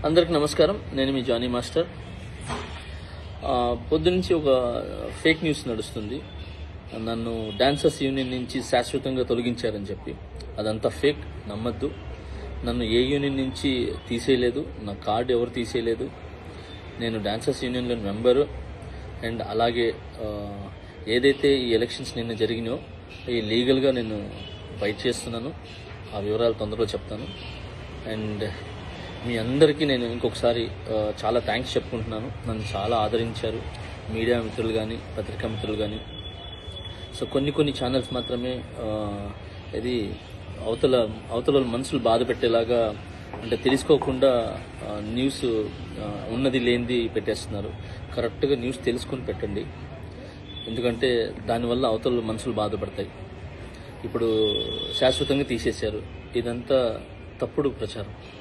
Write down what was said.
అందరికి నమస్కారం. నేను మీ జానీ మాస్టర్. పొద్దునుంచి ఒక ఫేక్ న్యూస్ నడుస్తుంది. నన్ను డాన్సర్స్ యూనియన్ నుంచి శాశ్వతంగా తొలగించారని చెప్పి. అదంతా ఫేక్, నమ్మద్దు. నన్ను ఏ యూనియన్ నుంచి తీసేయలేదు, నా కార్డు ఎవరు తీసేయలేదు. నేను డాన్సర్స్ యూనియన్లో మెంబరు. అండ్ అలాగే ఏదైతే ఈ ఎలక్షన్స్ నిన్న జరిగినాయో ఈ లీగల్గా నేను ఫైట్ చేస్తున్నాను. ఆ వివరాలు తొందరలో చెప్తాను. అండ్ మీ అందరికీ నేను ఇంకొకసారి చాలా థ్యాంక్స్ చెప్పుకుంటున్నాను. నన్ను చాలా ఆదరించారు మీడియా మిత్రులు కానీ, పత్రికా మిత్రులు కానీ. సో కొన్ని ఛానల్స్ మాత్రమే ఇది అవతల మనసులు బాధ పెట్టేలాగా, అంటే తెలుసుకోకుండా న్యూస్ ఉన్నది లేనిది పెట్టేస్తున్నారు. కరెక్ట్గా న్యూస్ తెలుసుకొని పెట్టండి, ఎందుకంటే దానివల్ల అవతల మనసులు బాధపడతాయి. ఇప్పుడు శాశ్వతంగా తీసేశారు. ఇదంతా తప్పుడు ప్రచారం.